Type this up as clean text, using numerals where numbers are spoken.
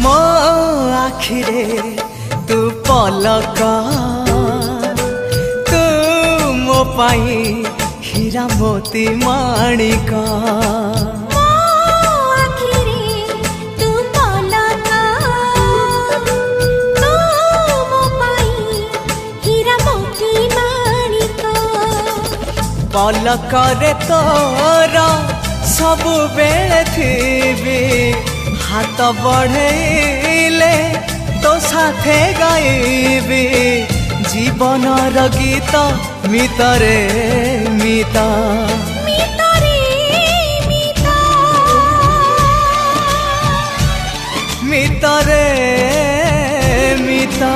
मो आखिरे तू पलक तू मो पाई हीरा मोती माणिक पलकरे तोर सबु बेले थी हाथ बढ़ेले तो साथे गाइबी जीवन गीत मितरे मिता मितरे मिता।